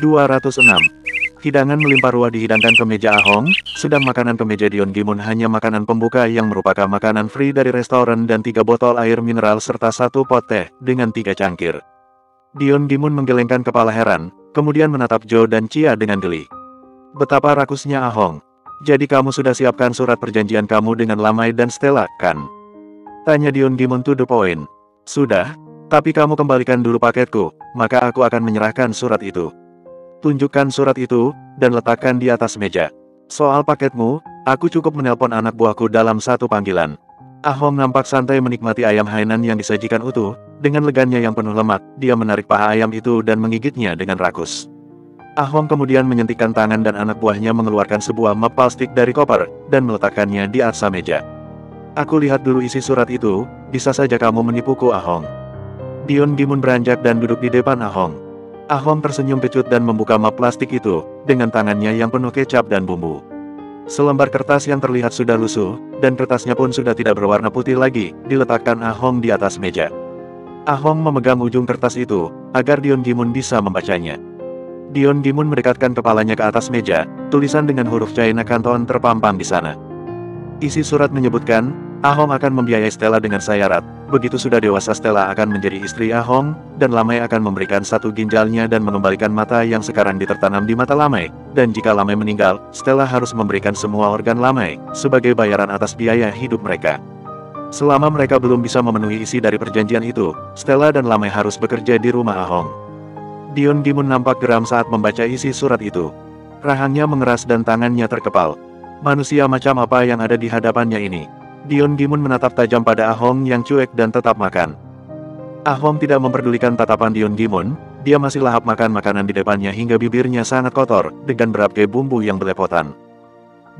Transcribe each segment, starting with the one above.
206. Hidangan melimpah ruah dihidangkan ke meja Ahong, sedang makanan ke meja Dion Gimun hanya makanan pembuka yang merupakan makanan free dari restoran dan 3 botol air mineral serta 1 pot teh dengan 3 cangkir. Dion Gimun menggelengkan kepala heran, kemudian menatap Jo dan Chia dengan geli. Betapa rakusnya Ahong. Jadi kamu sudah siapkan surat perjanjian kamu dengan Lamai dan Stella, kan? Tanya Dion Gimun to the point. Sudah, tapi kamu kembalikan dulu paketku, maka aku akan menyerahkan surat itu. Tunjukkan surat itu, dan letakkan di atas meja. Soal paketmu, aku cukup menelpon anak buahku dalam 1 panggilan. Ahong nampak santai menikmati ayam Hainan yang disajikan utuh, dengan leganya yang penuh lemak, dia menarik paha ayam itu dan menggigitnya dengan rakus. Ahong kemudian menyentikkan tangan dan anak buahnya mengeluarkan sebuah map plastik dari koper, dan meletakkannya di atas meja. Aku lihat dulu isi surat itu, bisa saja kamu menipuku Ahong. Dion Gimun beranjak dan duduk di depan Ahong. Ahong tersenyum kecut dan membuka map plastik itu, dengan tangannya yang penuh kecap dan bumbu. Selembar kertas yang terlihat sudah lusuh, dan kertasnya pun sudah tidak berwarna putih lagi, diletakkan Ahong di atas meja. Ahong memegang ujung kertas itu, agar Dion Gimun bisa membacanya. Dion Gimun mendekatkan kepalanya ke atas meja, tulisan dengan huruf China Canton terpampang di sana. Isi surat menyebutkan, Ahong akan membiayai Stella dengan syarat, begitu sudah dewasa Stella akan menjadi istri Ahong, dan Lamai akan memberikan 1 ginjalnya dan mengembalikan mata yang sekarang ditertanam di mata Lamai, dan jika Lamai meninggal, Stella harus memberikan semua organ Lamai, sebagai bayaran atas biaya hidup mereka. Selama mereka belum bisa memenuhi isi dari perjanjian itu, Stella dan Lamai harus bekerja di rumah Ahong. Dion Gimun nampak geram saat membaca isi surat itu. Rahangnya mengeras dan tangannya terkepal. Manusia macam apa yang ada di hadapannya ini? Dion Gimun menatap tajam pada Ahong yang cuek dan tetap makan. Ahong tidak memperdulikan tatapan Dion Gimun, dia masih lahap makan makanan di depannya hingga bibirnya sangat kotor, dengan berapke bumbu yang belepotan.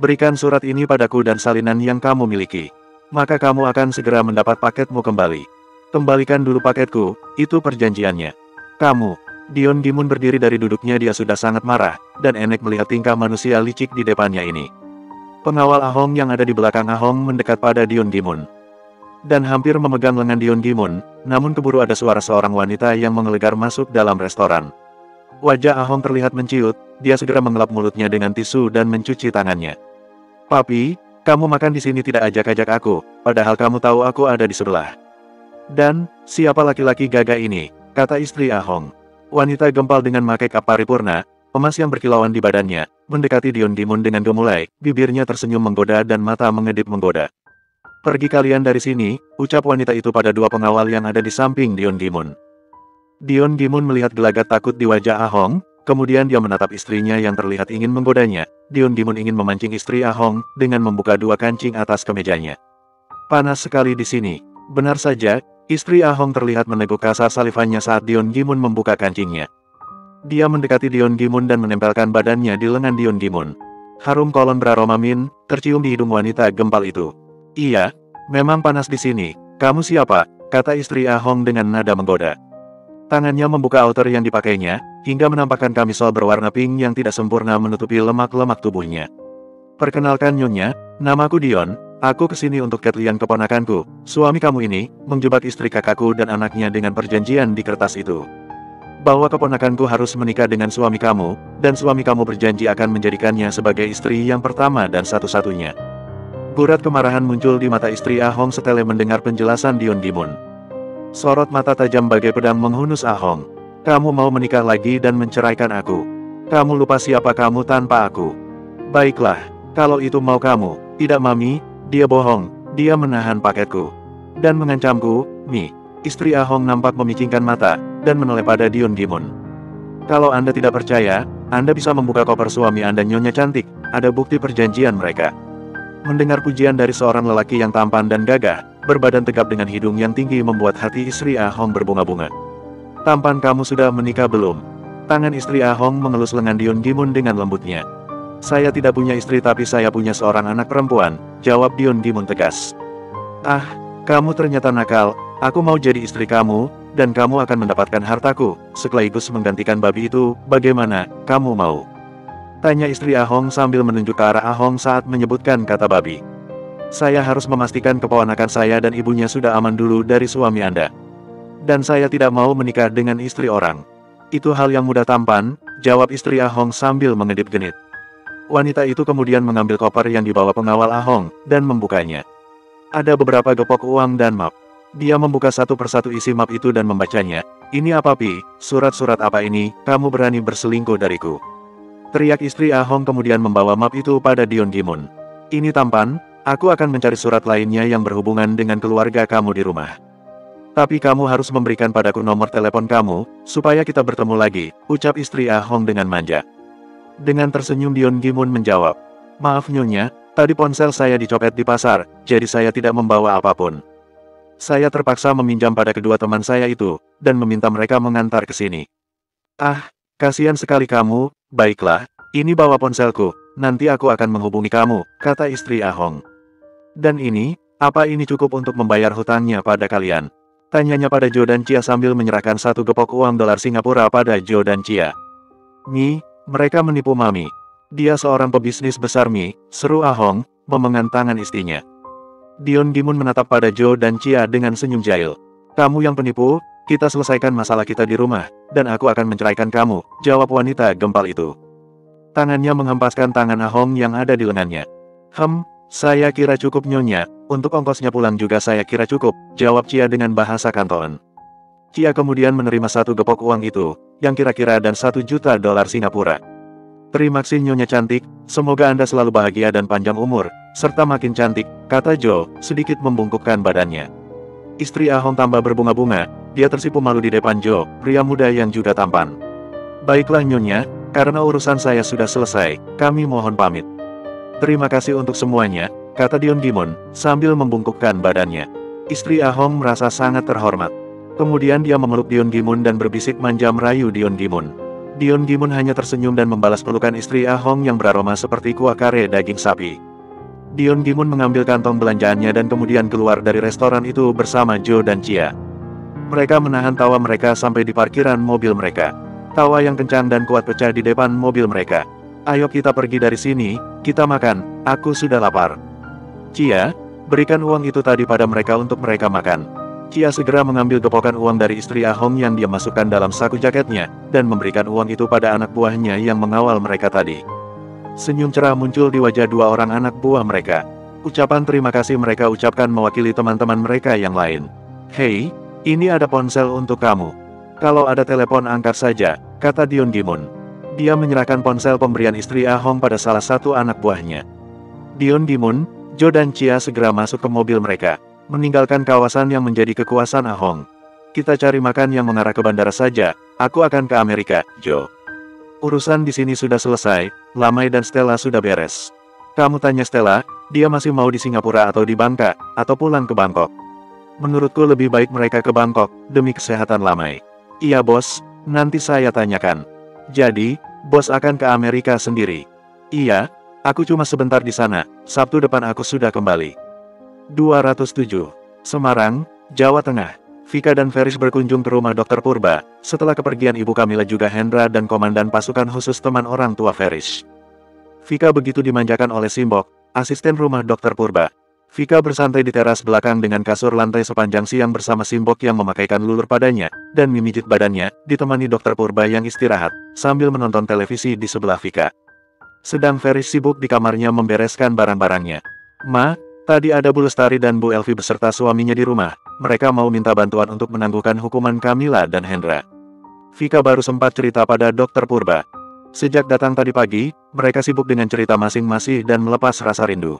Berikan surat ini padaku dan salinan yang kamu miliki. Maka kamu akan segera mendapat paketmu kembali. Kembalikan dulu paketku, itu perjanjiannya. Kamu. Dion Gimun berdiri dari duduknya, dia sudah sangat marah, dan enek melihat tingkah manusia licik di depannya ini. Pengawal Ahong yang ada di belakang Ahong mendekat pada Dion Gimun. Dan hampir memegang lengan Dion Gimun, namun keburu ada suara seorang wanita yang menggelegar masuk dalam restoran. Wajah Ahong terlihat menciut, dia segera mengelap mulutnya dengan tisu dan mencuci tangannya. Papi, kamu makan di sini tidak ajak-ajak aku, padahal kamu tahu aku ada di sebelah. Dan, siapa laki-laki gagah ini, kata istri Ahong. Wanita gempal dengan make-up paripurna, emas yang berkilauan di badannya, mendekati Dion Gimun dengan gemulai, bibirnya tersenyum menggoda dan mata mengedip menggoda. Pergi kalian dari sini, ucap wanita itu pada 2 pengawal yang ada di samping Dion Gimun. Dion Gimun melihat gelagat takut di wajah Ahong, kemudian dia menatap istrinya yang terlihat ingin menggodanya. Dion Gimun ingin memancing istri Ahong, dengan membuka 2 kancing atas kemejanya. Panas sekali di sini. Benar saja, istri Ahong terlihat meneguk kasar salivannya saat Dion Gimun membuka kancingnya. Dia mendekati Dion Gimun dan menempelkan badannya di lengan Dion Gimun. Harum kolon beraroma mint tercium di hidung wanita gempal itu. Iya, memang panas di sini. Kamu siapa? Kata istri Ahong dengan nada menggoda. Tangannya membuka outer yang dipakainya, hingga menampakkan kamisol berwarna pink yang tidak sempurna menutupi lemak-lemak tubuhnya. Perkenalkan Nyonya, namaku Dion, aku kesini untuk Catlian keponakanku. Suami kamu ini, menjebak istri kakakku dan anaknya dengan perjanjian di kertas itu. Bahwa keponakanku harus menikah dengan suami kamu, dan suami kamu berjanji akan menjadikannya sebagai istri yang pertama dan satu-satunya. Gurat kemarahan muncul di mata istri Ahong setelah mendengar penjelasan Dion Gimun. Sorot mata tajam bagai pedang menghunus Ahong. Kamu mau menikah lagi dan menceraikan aku. Kamu lupa siapa kamu tanpa aku. Baiklah, kalau itu mau kamu. Tidak Mami, dia bohong, dia menahan paketku. Dan mengancamku, Mi. Istri Ahong nampak memicingkan mata, dan menoleh pada Dion Gimun. Kalau Anda tidak percaya, Anda bisa membuka koper suami Anda Nyonya cantik, ada bukti perjanjian mereka. Mendengar pujian dari seorang lelaki yang tampan dan gagah, berbadan tegap dengan hidung yang tinggi membuat hati istri Ahong berbunga-bunga. Tampan kamu sudah menikah belum? Tangan istri Ahong mengelus lengan Dion Gimun dengan lembutnya. Saya tidak punya istri tapi saya punya seorang anak perempuan, jawab Dion Gimun tegas. Ah, kamu ternyata nakal, aku mau jadi istri kamu, dan kamu akan mendapatkan hartaku, sekaligus menggantikan babi itu, bagaimana, kamu mau? Tanya istri Ahong sambil menunjuk ke arah Ahong saat menyebutkan kata babi. Saya harus memastikan keponakan saya dan ibunya sudah aman dulu dari suami Anda. Dan saya tidak mau menikah dengan istri orang. Itu hal yang mudah tampan, jawab istri Ahong sambil mengedip genit. Wanita itu kemudian mengambil koper yang dibawa pengawal Ahong, dan membukanya. Ada beberapa gepok uang dan map. Dia membuka satu persatu isi map itu dan membacanya. Ini apa Pi? Surat-surat apa ini? Kamu berani berselingkuh dariku? Teriak istri Ahong kemudian membawa map itu pada Dion Gimun. Ini tampan, aku akan mencari surat lainnya yang berhubungan dengan keluarga kamu di rumah. Tapi kamu harus memberikan padaku nomor telepon kamu, supaya kita bertemu lagi, ucap istri Ahong dengan manja. Dengan tersenyum Dion Gimun menjawab, maaf Nyonya, tadi ponsel saya dicopet di pasar, jadi saya tidak membawa apapun. Saya terpaksa meminjam pada kedua teman saya itu, dan meminta mereka mengantar ke sini. Ah, kasihan sekali kamu, baiklah, ini bawa ponselku, nanti aku akan menghubungi kamu, kata istri Ahong. Dan ini, apa ini cukup untuk membayar hutangnya pada kalian? Tanyanya pada Jo dan Chia sambil menyerahkan satu gepok uang dolar Singapura pada Jo dan Chia. Mi, mereka menipu Mami. Dia seorang pebisnis besar Mi, seru Ahong, memegang tangan istrinya. Dion Gimun menatap pada Jo dan Chia dengan senyum jahil. Kamu yang penipu, kita selesaikan masalah kita di rumah, dan aku akan menceraikan kamu, jawab wanita gempal itu. Tangannya menghempaskan tangan Ahong yang ada di lengannya. Saya kira cukup Nyonya, untuk ongkosnya pulang juga saya kira cukup, jawab Chia dengan bahasa Kanton. Chia kemudian menerima satu gepok uang itu, yang kira-kira dan 1 juta dolar Singapura. Terima kasih Nyonya cantik, semoga Anda selalu bahagia dan panjang umur, serta makin cantik, kata Jo, sedikit membungkukkan badannya. Istri Ahong tambah berbunga-bunga, dia tersipu malu di depan Jo, pria muda yang juga tampan. Baiklah Nyonya, karena urusan saya sudah selesai, kami mohon pamit. Terima kasih untuk semuanya, kata Dion Gimun, sambil membungkukkan badannya. Istri Ahong merasa sangat terhormat. Kemudian dia memeluk Dion Gimun dan berbisik manja merayu Dion Gimun. Dion Gimun hanya tersenyum dan membalas pelukan istri Ahong yang beraroma seperti kuah kare daging sapi. Dion Gimun mengambil kantong belanjaannya dan kemudian keluar dari restoran itu bersama Jo dan Chia. Mereka menahan tawa mereka sampai di parkiran mobil mereka. Tawa yang kencang dan kuat pecah di depan mobil mereka. Ayo kita pergi dari sini, kita makan, aku sudah lapar. Chia, berikan uang itu tadi pada mereka untuk mereka makan. Chia segera mengambil gepokan uang dari istri Ahong yang dia masukkan dalam saku jaketnya, dan memberikan uang itu pada anak buahnya yang mengawal mereka tadi. Senyum cerah muncul di wajah dua orang anak buah mereka. Ucapan terima kasih mereka ucapkan mewakili teman-teman mereka yang lain. Hei, ini ada ponsel untuk kamu. Kalau ada telepon angkat saja, kata Dion Gimun. Dia menyerahkan ponsel pemberian istri Ahong pada salah satu anak buahnya. Dion Gimun, Jo dan Chia segera masuk ke mobil mereka, meninggalkan kawasan yang menjadi kekuasaan Ahong. Kita cari makan yang mengarah ke bandara saja, aku akan ke Amerika, Jo. Urusan di sini sudah selesai, Lamai dan Stella sudah beres. Kamu tanya Stella, dia masih mau di Singapura atau di Bangka, atau pulang ke Bangkok? Menurutku lebih baik mereka ke Bangkok, demi kesehatan Lamai. Iya bos, nanti saya tanyakan. Jadi, bos akan ke Amerika sendiri? Iya, aku cuma sebentar di sana, Sabtu depan aku sudah kembali. 207. Semarang, Jawa Tengah. Vika dan Feris berkunjung ke rumah Dr. Purba, setelah kepergian Ibu Kamila juga Hendra dan Komandan Pasukan Khusus teman orang tua Feris. Vika begitu dimanjakan oleh Simbok, asisten rumah Dr. Purba. Vika bersantai di teras belakang dengan kasur lantai sepanjang siang bersama Simbok yang memakaikan lulur padanya, dan memijit badannya, ditemani Dr. Purba yang istirahat, sambil menonton televisi di sebelah Vika. Sedang Feris sibuk di kamarnya membereskan barang-barangnya. Ma, tadi ada Bu Lestari dan Bu Elvi beserta suaminya di rumah, mereka mau minta bantuan untuk menangguhkan hukuman Kamila dan Hendra. Vika baru sempat cerita pada Dr. Purba. Sejak datang tadi pagi, mereka sibuk dengan cerita masing-masing dan melepas rasa rindu.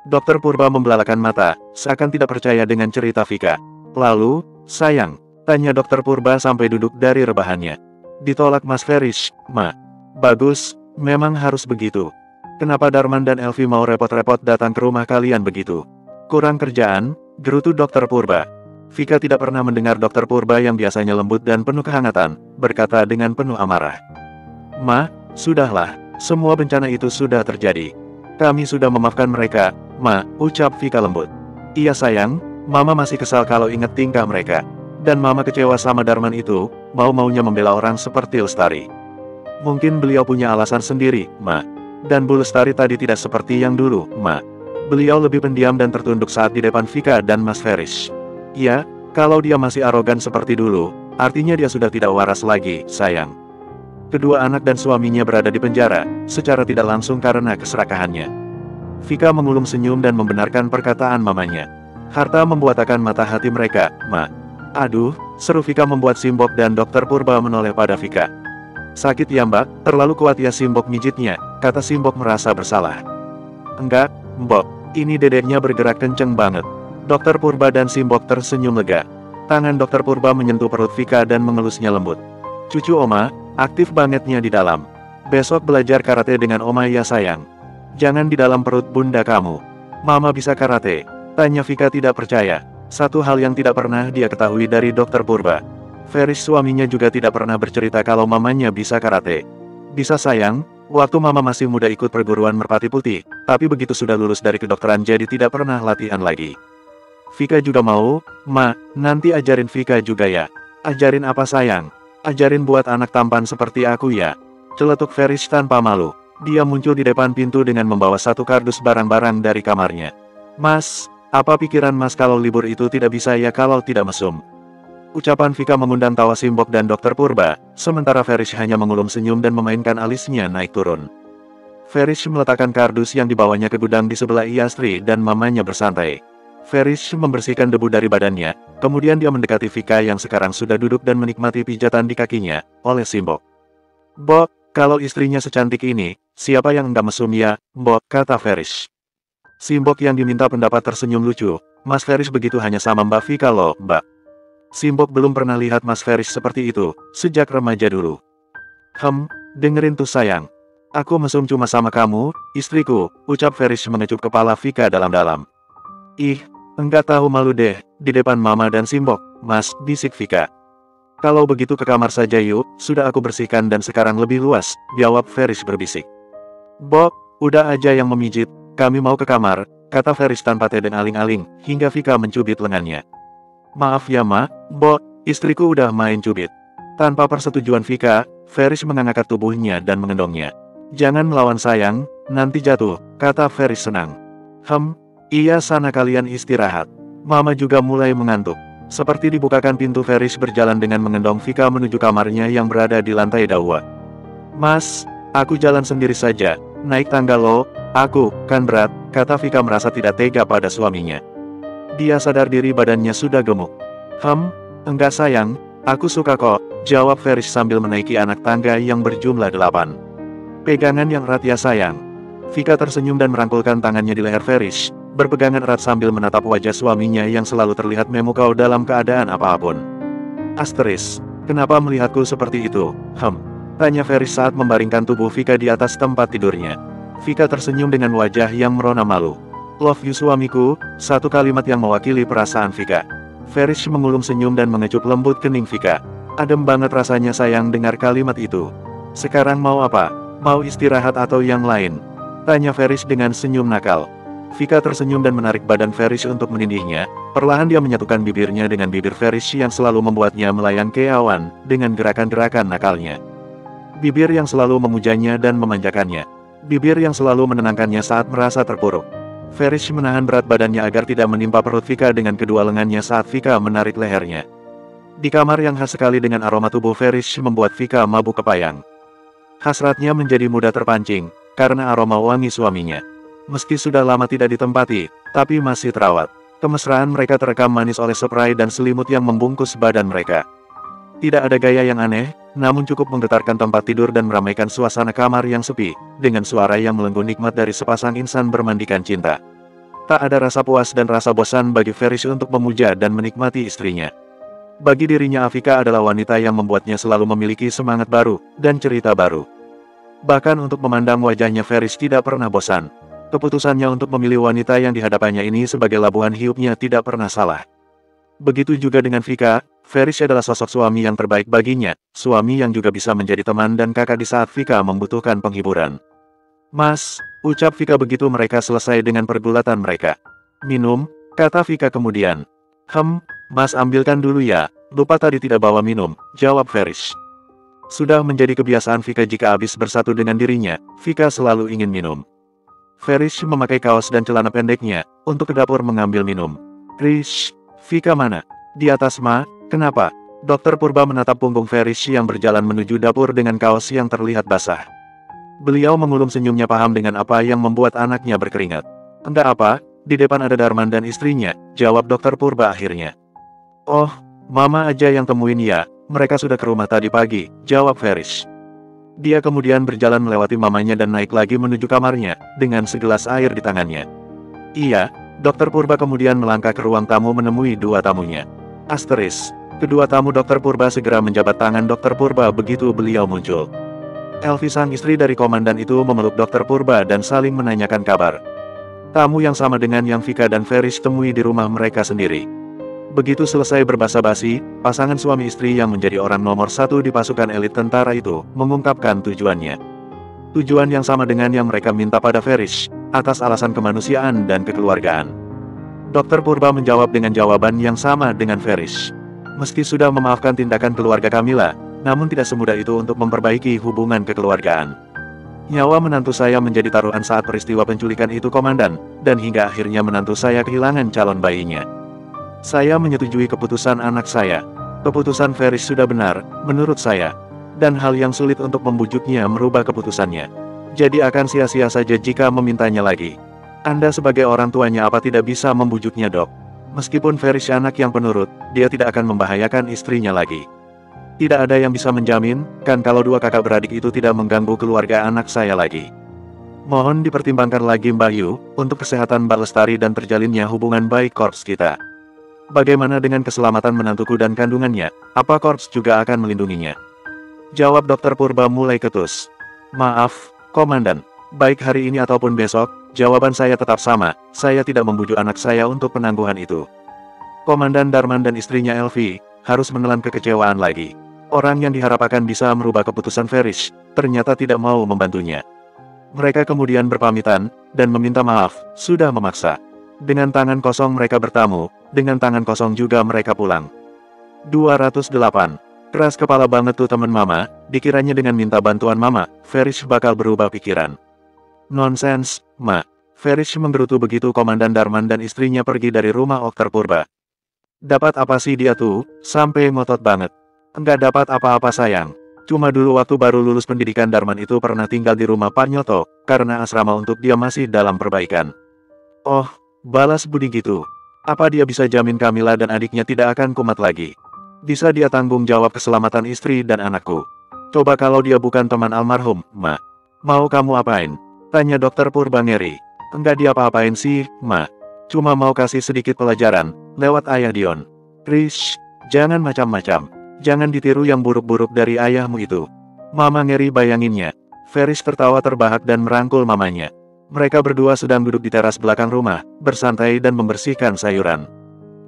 Dr. Purba membelalakan mata, seakan tidak percaya dengan cerita Vika. Lalu, sayang, tanya Dr. Purba sampai duduk dari rebahannya. Ditolak Mas Feris, Ma. Bagus, memang harus begitu. Kenapa Darman dan Elvi mau repot-repot datang ke rumah kalian begitu? Kurang kerjaan, gerutu Dr. Purba. Vika tidak pernah mendengar Dr. Purba yang biasanya lembut dan penuh kehangatan, berkata dengan penuh amarah. Ma, sudahlah, semua bencana itu sudah terjadi. Kami sudah memaafkan mereka, Ma, ucap Vika lembut. Iya sayang, Mama masih kesal kalau ingat tingkah mereka. Dan Mama kecewa sama Darman itu, mau-maunya membela orang seperti Lestari. Mungkin beliau punya alasan sendiri, Ma. Dan Bu Lestari tadi tidak seperti yang dulu, Ma. Beliau lebih pendiam dan tertunduk saat di depan Vika dan Mas Feris. Iya, kalau dia masih arogan seperti dulu, Artinya dia sudah tidak waras lagi, sayang. Kedua anak dan suaminya berada di penjara, secara tidak langsung karena keserakahannya. Vika mengulum senyum dan membenarkan perkataan mamanya. Harta membuatakan mata hati mereka, Ma. Aduh, seru Vika membuat Simbok dan Dokter Purba menoleh pada Vika. Sakit ya Mbak, terlalu kuat ya Simbok mijitnya, kata Simbok merasa bersalah. Enggak, Mbok, ini dedeknya bergerak kenceng banget. Dokter Purba dan Simbok tersenyum lega. Tangan Dokter Purba menyentuh perut Vika dan mengelusnya lembut. Cucu Oma, aktif bangetnya di dalam. Besok belajar karate dengan Oma ya sayang. Jangan di dalam perut bunda kamu. Mama bisa karate, tanya Vika tidak percaya. Satu hal yang tidak pernah dia ketahui dari Dokter Purba. Feris suaminya juga tidak pernah bercerita kalau mamanya bisa karate. Bisa sayang, waktu mama masih muda ikut perguruan merpati putih, tapi begitu sudah lulus dari kedokteran jadi tidak pernah latihan lagi. Vika juga mau, Ma, nanti ajarin Vika juga ya. Ajarin apa sayang? Ajarin buat anak tampan seperti aku ya. Celetuk Feris tanpa malu. Dia muncul di depan pintu dengan membawa satu kardus barang-barang dari kamarnya. Mas, apa pikiran Mas kalau libur itu tidak bisa ya kalau tidak mesum? Ucapan Vika mengundang tawa Simbok dan Dokter Purba, sementara Feris hanya mengulum senyum dan memainkan alisnya naik turun. Feris meletakkan kardus yang dibawanya ke gudang di sebelah Iastri dan mamanya bersantai. Feris membersihkan debu dari badannya, kemudian dia mendekati Vika yang sekarang sudah duduk dan menikmati pijatan di kakinya, oleh Simbok. Bok, kalau istrinya secantik ini, siapa yang enggak mesum ya, Bok, kata Feris. Simbok yang diminta pendapat tersenyum lucu, Mas Feris begitu hanya sama Mbak Vika loh, Mbak. Simbok belum pernah lihat Mas Feris seperti itu, sejak remaja dulu. Dengerin tuh sayang. Aku mesum cuma sama kamu, istriku, ucap Feris mengecup kepala Vika dalam-dalam. Ih, enggak tahu malu deh, di depan Mama dan Simbok, Mas, bisik Vika. Kalau begitu ke kamar saja yuk, sudah aku bersihkan dan sekarang lebih luas, jawab Feris berbisik. Bok, udah aja yang memijit, kami mau ke kamar, kata Feris tanpa teden aling-aling, hingga Vika mencubit lengannya. Maaf ya Ma, Bok, istriku udah main cubit. Tanpa persetujuan Vika, Feris mengangkat tubuhnya dan mengendongnya. Jangan melawan sayang, nanti jatuh, kata Feris senang. Iya sana kalian istirahat. Mama juga mulai mengantuk. Seperti dibukakan pintu Feris berjalan dengan mengendong Vika menuju kamarnya yang berada di lantai 2. Mas, aku jalan sendiri saja, naik tangga loh, aku, kan berat, kata Vika merasa tidak tega pada suaminya. Dia sadar diri badannya sudah gemuk. Enggak sayang, aku suka kok, jawab Feris sambil menaiki anak tangga yang berjumlah 8. Pegangan yang erat ya sayang. Vika tersenyum dan merangkulkan tangannya di leher Feris, berpegangan erat sambil menatap wajah suaminya yang selalu terlihat memukau dalam keadaan apapun. Asteris, kenapa melihatku seperti itu? Tanya Feris saat membaringkan tubuh Vika di atas tempat tidurnya. Vika tersenyum dengan wajah yang merona malu. Love you suamiku, satu kalimat yang mewakili perasaan Vika. Feris mengulum senyum dan mengecup lembut kening Vika. Adem banget rasanya sayang dengar kalimat itu. Sekarang mau apa? Mau istirahat atau yang lain? Tanya Feris dengan senyum nakal. Vika tersenyum dan menarik badan Feris untuk menindihnya, perlahan dia menyatukan bibirnya dengan bibir Feris yang selalu membuatnya melayang ke awan, dengan gerakan-gerakan nakalnya. Bibir yang selalu memujanya dan memanjakannya. Bibir yang selalu menenangkannya saat merasa terpuruk. Feris menahan berat badannya agar tidak menimpa perut Vika dengan kedua lengannya saat Vika menarik lehernya. Di kamar yang khas sekali dengan aroma tubuh Feris membuat Vika mabuk kepayang. Hasratnya menjadi mudah terpancing, karena aroma wangi suaminya. Meski sudah lama tidak ditempati, tapi masih terawat. Kemesraan mereka terekam manis oleh spray dan selimut yang membungkus badan mereka. Tidak ada gaya yang aneh, namun cukup menggetarkan tempat tidur dan meramaikan suasana kamar yang sepi, dengan suara yang melenggu nikmat dari sepasang insan bermandikan cinta. Tak ada rasa puas dan rasa bosan bagi Feris untuk memuja dan menikmati istrinya. Bagi dirinya Vika adalah wanita yang membuatnya selalu memiliki semangat baru, dan cerita baru. Bahkan untuk memandang wajahnya Feris tidak pernah bosan. Keputusannya untuk memilih wanita yang dihadapannya ini sebagai labuhan hidupnya tidak pernah salah. Begitu juga dengan Vika, Feris adalah sosok suami yang terbaik baginya, suami yang juga bisa menjadi teman dan kakak di saat Vika membutuhkan penghiburan. Mas, ucap Vika begitu mereka selesai dengan pergulatan mereka. Minum, kata Vika kemudian. Mas ambilkan dulu ya, lupa tadi tidak bawa minum, jawab Feris. Sudah menjadi kebiasaan Vika jika habis bersatu dengan dirinya, Vika selalu ingin minum. Feris memakai kaos dan celana pendeknya, untuk ke dapur mengambil minum. Rish, Vika mana? Di atas Ma, kenapa? Dokter Purba menatap punggung Ferish yang berjalan menuju dapur dengan kaos yang terlihat basah. Beliau mengulum senyumnya paham dengan apa yang membuat anaknya berkeringat. Enggak apa, di depan ada Darman dan istrinya, jawab Dokter Purba akhirnya. Oh, Mama aja yang temuin ya, mereka sudah ke rumah tadi pagi, jawab Ferish. Dia kemudian berjalan melewati mamanya dan naik lagi menuju kamarnya, dengan segelas air di tangannya. Iya, Dokter Purba kemudian melangkah ke ruang tamu menemui dua tamunya. Asteris. Kedua tamu Dokter Purba segera menjabat tangan Dokter Purba begitu beliau muncul. Elvi sang istri dari komandan itu memeluk Dokter Purba dan saling menanyakan kabar. Tamu yang sama dengan yang Vika dan Ferish temui di rumah mereka sendiri. Begitu selesai berbasa-basi, pasangan suami istri yang menjadi orang nomor satu di pasukan elit tentara itu mengungkapkan tujuannya. Tujuan yang sama dengan yang mereka minta pada Ferish, atas alasan kemanusiaan dan kekeluargaan. Dokter Purba menjawab dengan jawaban yang sama dengan Ferish. Meski sudah memaafkan tindakan keluarga Kamila, namun tidak semudah itu untuk memperbaiki hubungan kekeluargaan. Nyawa menantu saya menjadi taruhan saat peristiwa penculikan itu komandan, dan hingga akhirnya menantu saya kehilangan calon bayinya. Saya menyetujui keputusan anak saya. Keputusan Ferish sudah benar, menurut saya. Dan hal yang sulit untuk membujuknya merubah keputusannya. Jadi akan sia-sia saja jika memintanya lagi. Anda sebagai orang tuanya apa tidak bisa membujuknya, Dok? Meskipun Ferish anak yang penurut, dia tidak akan membahayakan istrinya lagi. Tidak ada yang bisa menjamin, kan kalau dua kakak beradik itu tidak mengganggu keluarga anak saya lagi. Mohon dipertimbangkan lagi Mbak Yu, untuk kesehatan Mbak Lestari dan terjalinnya hubungan baik korps kita. Bagaimana dengan keselamatan menantuku dan kandungannya, apa korps juga akan melindunginya? Jawab Dokter Purba mulai ketus. Maaf, Komandan. Baik hari ini ataupun besok, jawaban saya tetap sama, saya tidak membujuk anak saya untuk penangguhan itu. Komandan Darman dan istrinya Elvi, harus menelan kekecewaan lagi. Orang yang diharapkan bisa merubah keputusan Ferish, ternyata tidak mau membantunya. Mereka kemudian berpamitan, dan meminta maaf, sudah memaksa. Dengan tangan kosong mereka bertamu, dengan tangan kosong juga mereka pulang. 208. Keras kepala banget tuh temen Mama, dikiranya dengan minta bantuan Mama, Ferish bakal berubah pikiran. Nonsens, Ma. Ferish menggerutu begitu Komandan Darman dan istrinya pergi dari rumah Dokter Purba. Dapat apa sih dia tuh, sampai ngotot banget. Enggak dapat apa-apa sayang. Cuma dulu waktu baru lulus pendidikan Darman itu pernah tinggal di rumah Pak Nyoto, karena asrama untuk dia masih dalam perbaikan. Oh, balas budi gitu. Apa dia bisa jamin Kamila dan adiknya tidak akan kumat lagi? Bisa dia tanggung jawab keselamatan istri dan anakku? Coba kalau dia bukan teman almarhum, Ma. Mau kamu apain? Tanya Dokter Purba ngeri. Enggak dia apa-apain sih, Ma. Cuma mau kasih sedikit pelajaran, lewat ayah Dion. Rish, jangan macam-macam. Jangan ditiru yang buruk-buruk dari ayahmu itu. Mama ngeri bayanginnya. Ferish tertawa terbahak dan merangkul mamanya. Mereka berdua sedang duduk di teras belakang rumah, bersantai dan membersihkan sayuran.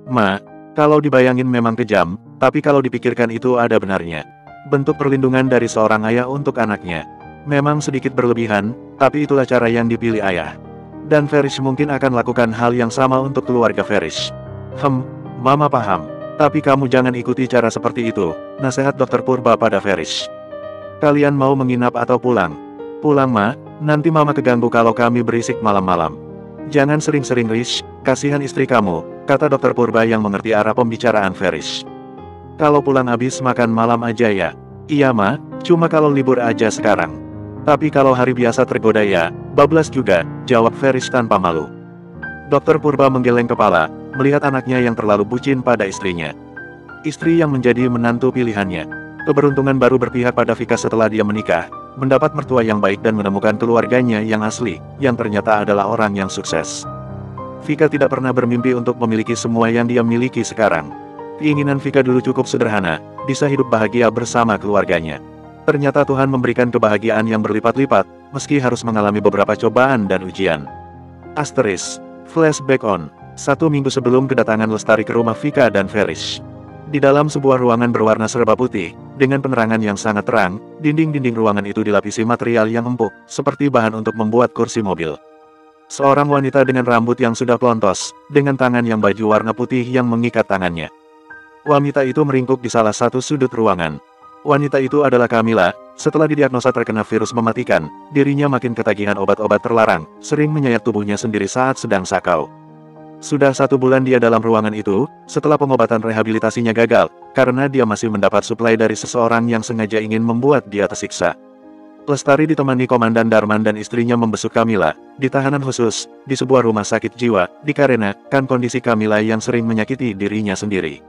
Ma, kalau dibayangin memang kejam, tapi kalau dipikirkan itu ada benarnya. Bentuk perlindungan dari seorang ayah untuk anaknya. Memang sedikit berlebihan, tapi itulah cara yang dipilih ayah. Dan Ferish mungkin akan lakukan hal yang sama untuk keluarga Ferish. Mama paham. Tapi kamu jangan ikuti cara seperti itu, nasihat Dokter Purba pada Ferish. Kalian mau menginap atau pulang? Pulang Ma, nanti Mama keganggu kalau kami berisik malam-malam. Jangan sering-sering Rish, kasihan istri kamu, kata Dokter Purba yang mengerti arah pembicaraan Ferish. Kalau pulang habis makan malam aja ya. Iya Ma, cuma kalau libur aja sekarang. Tapi kalau hari biasa tergoda ya, bablas juga, jawab Ferish tanpa malu. Dokter Purba menggeleng kepala, melihat anaknya yang terlalu bucin pada istrinya. Istri yang menjadi menantu pilihannya. Keberuntungan baru berpihak pada Vika setelah dia menikah, mendapat mertua yang baik dan menemukan keluarganya yang asli, yang ternyata adalah orang yang sukses. Vika tidak pernah bermimpi untuk memiliki semua yang dia miliki sekarang. Keinginan Vika dulu cukup sederhana, bisa hidup bahagia bersama keluarganya. Ternyata Tuhan memberikan kebahagiaan yang berlipat-lipat, meski harus mengalami beberapa cobaan dan ujian. Asteris. Flashback on. 1 minggu sebelum kedatangan Lestari ke rumah Vika dan Ferish. Di dalam sebuah ruangan berwarna serba putih, dengan penerangan yang sangat terang, dinding-dinding ruangan itu dilapisi material yang empuk, seperti bahan untuk membuat kursi mobil. Seorang wanita dengan rambut yang sudah plontos, dengan tangan yang baju warna putih yang mengikat tangannya. Wanita itu meringkuk di salah satu sudut ruangan. Wanita itu adalah Kamila. Setelah didiagnosa terkena virus mematikan, dirinya makin ketagihan obat-obat terlarang, sering menyayat tubuhnya sendiri saat sedang sakau. Sudah 1 bulan dia dalam ruangan itu, setelah pengobatan rehabilitasinya gagal, karena dia masih mendapat suplai dari seseorang yang sengaja ingin membuat dia tersiksa. Lestari ditemani Komandan Darman dan istrinya membesuk Kamila, di tahanan khusus, di sebuah rumah sakit jiwa, dikarenakan kondisi Kamila yang sering menyakiti dirinya sendiri.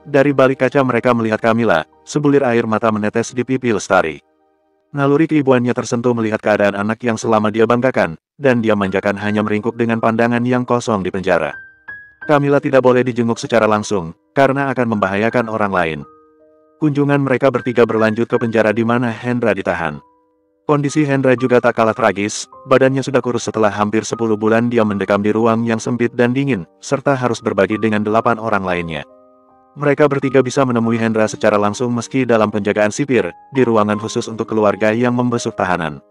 Dari balik kaca mereka melihat Kamila, sebulir air mata menetes di pipi Lestari. Naluri keibuannya tersentuh melihat keadaan anak yang selama dia banggakan, dan dia manjakan hanya meringkuk dengan pandangan yang kosong di penjara. Kamila tidak boleh dijenguk secara langsung, karena akan membahayakan orang lain. Kunjungan mereka bertiga berlanjut ke penjara di mana Hendra ditahan. Kondisi Hendra juga tak kalah tragis, badannya sudah kurus setelah hampir 10 bulan dia mendekam di ruang yang sempit dan dingin, serta harus berbagi dengan 8 orang lainnya. Mereka bertiga bisa menemui Hendra secara langsung meski dalam penjagaan sipir, di ruangan khusus untuk keluarga yang membesuk tahanan.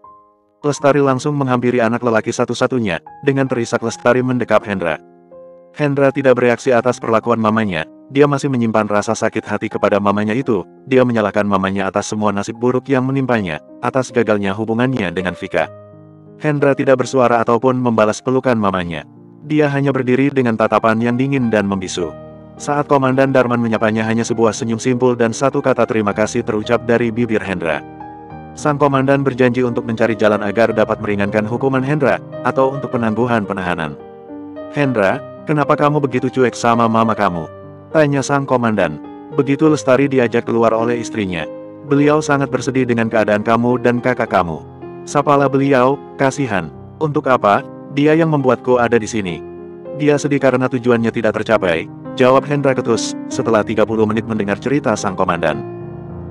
Lestari langsung menghampiri anak lelaki satu-satunya, dengan terisak Lestari mendekap Hendra. Hendra tidak bereaksi atas perlakuan mamanya, dia masih menyimpan rasa sakit hati kepada mamanya itu, dia menyalahkan mamanya atas semua nasib buruk yang menimpanya, atas gagalnya hubungannya dengan Vika. Hendra tidak bersuara ataupun membalas pelukan mamanya. Dia hanya berdiri dengan tatapan yang dingin dan membisu. Saat Komandan Darman menyapanya hanya sebuah senyum simpul dan satu kata terima kasih terucap dari bibir Hendra. Sang komandan berjanji untuk mencari jalan agar dapat meringankan hukuman Hendra, atau untuk penangguhan penahanan. "Hendra, kenapa kamu begitu cuek sama mama kamu?" tanya sang komandan. Begitu Lestari diajak keluar oleh istrinya. "Beliau sangat bersedih dengan keadaan kamu dan kakak kamu." Sapalah beliau, "Kasihan. Untuk apa? Dia yang membuatku ada di sini." "Dia sedih karena tujuannya tidak tercapai," jawab Hendra ketus, setelah 30 menit mendengar cerita sang komandan.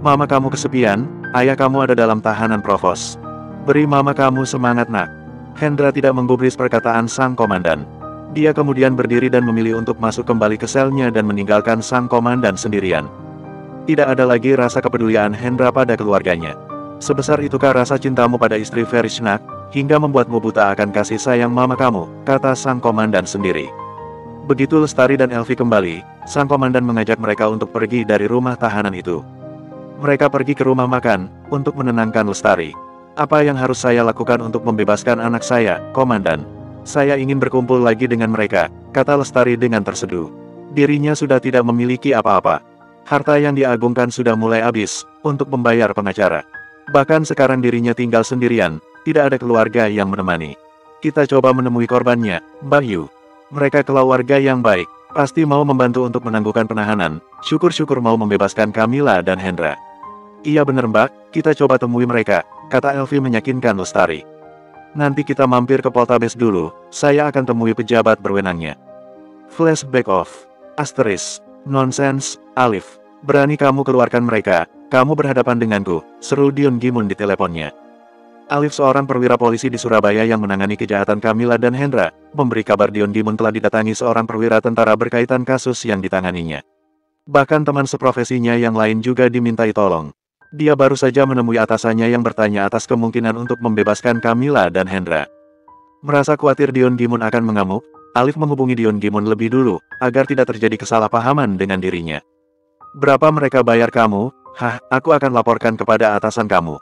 "Mama kamu kesepian, ayah kamu ada dalam tahanan provos. Beri mama kamu semangat nak." Hendra tidak menggubris perkataan sang komandan. Dia kemudian berdiri dan memilih untuk masuk kembali ke selnya dan meninggalkan sang komandan sendirian. Tidak ada lagi rasa kepedulian Hendra pada keluarganya. "Sebesar itukah rasa cintamu pada istri Verishnak, hingga membuatmu buta akan kasih sayang mama kamu," kata sang komandan sendiri. Begitu Lestari dan Elvi kembali, sang komandan mengajak mereka untuk pergi dari rumah tahanan itu. Mereka pergi ke rumah makan, untuk menenangkan Lestari. "Apa yang harus saya lakukan untuk membebaskan anak saya, Komandan? Saya ingin berkumpul lagi dengan mereka," kata Lestari dengan terseduh. Dirinya sudah tidak memiliki apa-apa. Harta yang diagungkan sudah mulai habis, untuk membayar pengacara. Bahkan sekarang dirinya tinggal sendirian, tidak ada keluarga yang menemani. "Kita coba menemui korbannya, Mbak Yu. Mereka keluarga yang baik, pasti mau membantu untuk menangguhkan penahanan, syukur-syukur mau membebaskan Kamila dan Hendra." "Iya bener Mbak, kita coba temui mereka," kata Elvi meyakinkan Lestari. "Nanti kita mampir ke Poltabes dulu, saya akan temui pejabat berwenangnya." Flashback off. Asterisk. "Nonsense, Alif. Berani kamu keluarkan mereka, kamu berhadapan denganku," seru Dion Gimun di teleponnya. Alif seorang perwira polisi di Surabaya yang menangani kejahatan Kamila dan Hendra, memberi kabar Dion Gimun telah didatangi seorang perwira tentara berkaitan kasus yang ditanganinya. Bahkan teman seprofesinya yang lain juga dimintai tolong. Dia baru saja menemui atasannya yang bertanya atas kemungkinan untuk membebaskan Kamila dan Hendra. Merasa khawatir Dion Gimun akan mengamuk, Alif menghubungi Dion Gimun lebih dulu, agar tidak terjadi kesalahpahaman dengan dirinya. "Berapa mereka bayar kamu? Hah, aku akan laporkan kepada atasan kamu.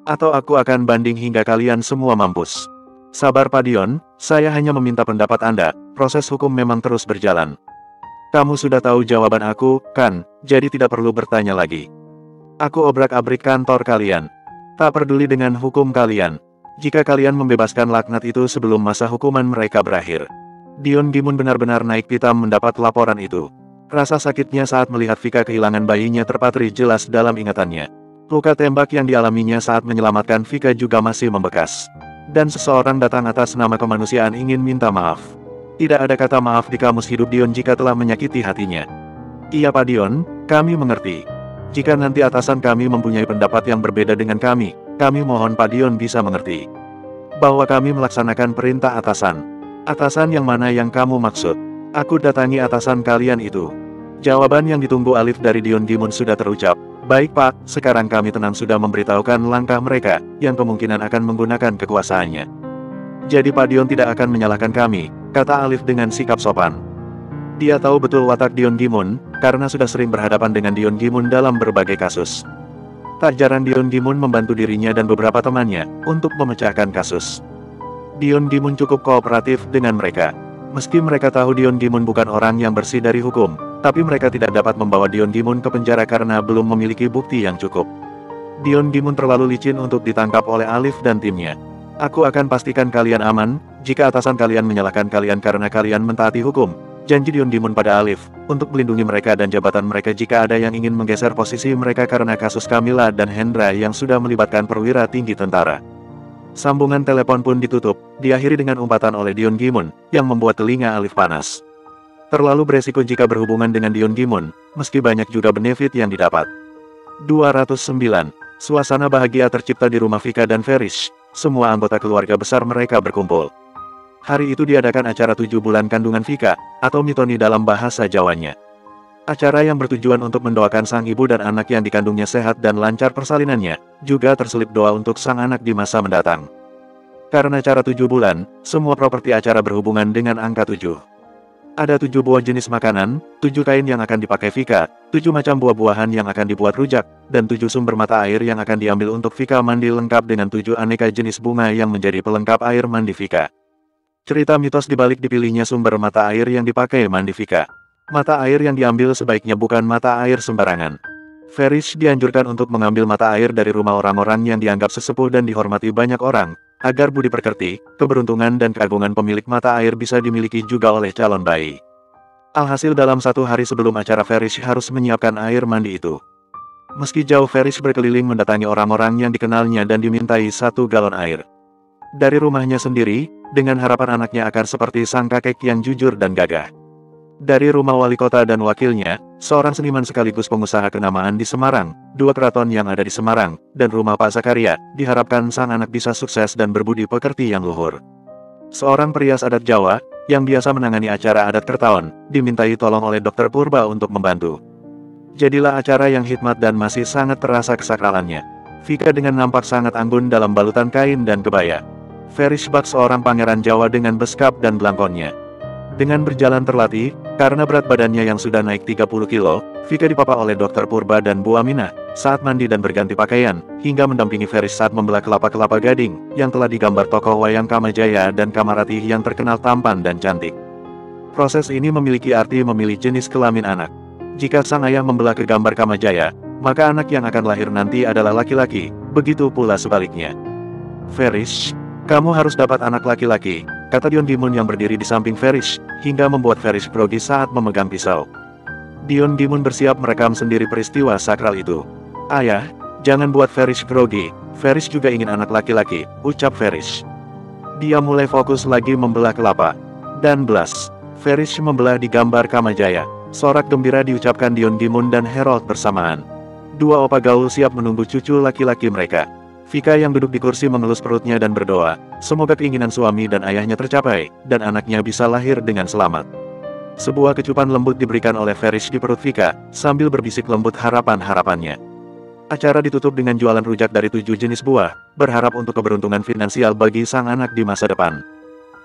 Atau aku akan banding hingga kalian semua mampus." "Sabar Pak Dion, saya hanya meminta pendapat Anda, proses hukum memang terus berjalan. Kamu sudah tahu jawaban aku, kan, jadi tidak perlu bertanya lagi. Aku obrak-abrik kantor kalian. Tak peduli dengan hukum kalian. Jika kalian membebaskan laknat itu sebelum masa hukuman mereka berakhir." Dion Gimun benar-benar naik pitam mendapat laporan itu. Rasa sakitnya saat melihat Vika kehilangan bayinya terpatri jelas dalam ingatannya. Luka tembak yang dialaminya saat menyelamatkan Vika juga masih membekas. Dan seseorang datang atas nama kemanusiaan ingin minta maaf. Tidak ada kata maaf di kamus hidup Dion jika telah menyakiti hatinya. "Iya Pak Dion, kami mengerti. Jika nanti atasan kami mempunyai pendapat yang berbeda dengan kami mohon Pak Dion bisa mengerti bahwa kami melaksanakan perintah atasan." "Atasan yang mana yang kamu maksud?" "Aku datangi atasan kalian itu." Jawaban yang ditunggu Alif dari Dion Gimun sudah terucap. "Baik Pak, sekarang kami tenang sudah memberitahukan langkah mereka, yang kemungkinan akan menggunakan kekuasaannya. Jadi Pak Dion tidak akan menyalahkan kami," kata Alif dengan sikap sopan. Dia tahu betul watak Dion Gimun, karena sudah sering berhadapan dengan Dion Gimun dalam berbagai kasus. Tak jarang Dion Gimun membantu dirinya dan beberapa temannya, untuk memecahkan kasus. Dion Gimun cukup kooperatif dengan mereka. Meski mereka tahu Dion Gimun bukan orang yang bersih dari hukum, Tapi mereka tidak dapat membawa Dion Gimun ke penjara karena belum memiliki bukti yang cukup. Dion Gimun terlalu licin untuk ditangkap oleh Alif dan timnya. Aku akan pastikan kalian aman, jika atasan kalian menyalahkan kalian karena kalian mentaati hukum. Janji Dion Gimun pada Alif, untuk melindungi mereka dan jabatan mereka jika ada yang ingin menggeser posisi mereka karena kasus Camilla dan Hendra yang sudah melibatkan perwira tinggi tentara. Sambungan telepon pun ditutup, diakhiri dengan umpatan oleh Dion Gimun, yang membuat telinga Alif panas. Terlalu beresiko jika berhubungan dengan Dion Gimun, meski banyak juga benefit yang didapat. 209. Suasana bahagia tercipta di rumah Vika dan Ferish. Semua anggota keluarga besar mereka berkumpul. Hari itu diadakan acara 7 bulan kandungan Vika, atau mitoni dalam bahasa Jawanya. Acara yang bertujuan untuk mendoakan sang ibu dan anak yang dikandungnya sehat dan lancar persalinannya, juga terselip doa untuk sang anak di masa mendatang. Karena acara 7 bulan, semua properti acara berhubungan dengan angka 7. Ada 7 buah jenis makanan, 7 kain yang akan dipakai Vika, 7 macam buah-buahan yang akan dibuat rujak, dan 7 sumber mata air yang akan diambil untuk Vika mandi lengkap dengan 7 aneka jenis bunga yang menjadi pelengkap air mandi Vika. Cerita mitos dibalik dipilihnya sumber mata air yang dipakai mandi Vika. Mata air yang diambil sebaiknya bukan mata air sembarangan. Ferish dianjurkan untuk mengambil mata air dari rumah orang-orang yang dianggap sesepuh dan dihormati banyak orang, agar budi pekerti, keberuntungan dan keagungan pemilik mata air bisa dimiliki juga oleh calon bayi. Alhasil dalam 1 hari sebelum acara Ferish harus menyiapkan air mandi itu. Meski jauh Ferish berkeliling mendatangi orang-orang yang dikenalnya dan dimintai 1 galon air. Dari rumahnya sendiri, dengan harapan anaknya akan seperti sang kakek yang jujur dan gagah. Dari rumah wali kota dan wakilnya, seorang seniman sekaligus pengusaha kenamaan di Semarang, 2 keraton yang ada di Semarang, dan rumah Pak Zakaria, diharapkan sang anak bisa sukses dan berbudi pekerti yang luhur. Seorang perias adat Jawa, yang biasa menangani acara adat Kertaon, dimintai tolong oleh Dr. Purba untuk membantu. Jadilah acara yang hikmat dan masih sangat terasa kesakralannya. Vika dengan nampak sangat anggun dalam balutan kain dan kebaya. Ferish bak seorang pangeran Jawa dengan beskap dan belangkonnya. Dengan berjalan terlatih, karena berat badannya yang sudah naik 30 kilo, Vika dipapa oleh Dr. Purba dan Bu Aminah, saat mandi dan berganti pakaian, hingga mendampingi Ferish saat membelah kelapa-kelapa gading, yang telah digambar tokoh wayang Kamajaya dan Kamaratih yang terkenal tampan dan cantik. Proses ini memiliki arti memilih jenis kelamin anak. Jika sang ayah membelah ke gambar Kamajaya, maka anak yang akan lahir nanti adalah laki-laki, begitu pula sebaliknya. Ferish, kamu harus dapat anak laki-laki, kata Dion Gimun yang berdiri di samping Ferish, hingga membuat Ferish grogi saat memegang pisau. Dion Gimun bersiap merekam sendiri peristiwa sakral itu. Ayah, jangan buat Ferish grogi, Ferish juga ingin anak laki-laki, ucap Ferish. Dia mulai fokus lagi membelah kelapa. Dan belas, Ferish membelah di gambar Kamajaya. Sorak gembira diucapkan Dion Gimun dan Harold bersamaan. 2 opa gaul siap menunggu cucu laki-laki mereka. Vika yang duduk di kursi mengelus perutnya dan berdoa, semoga keinginan suami dan ayahnya tercapai, dan anaknya bisa lahir dengan selamat. Sebuah kecupan lembut diberikan oleh Ferish di perut Vika, sambil berbisik lembut harapan-harapannya. Acara ditutup dengan jualan rujak dari 7 jenis buah, berharap untuk keberuntungan finansial bagi sang anak di masa depan.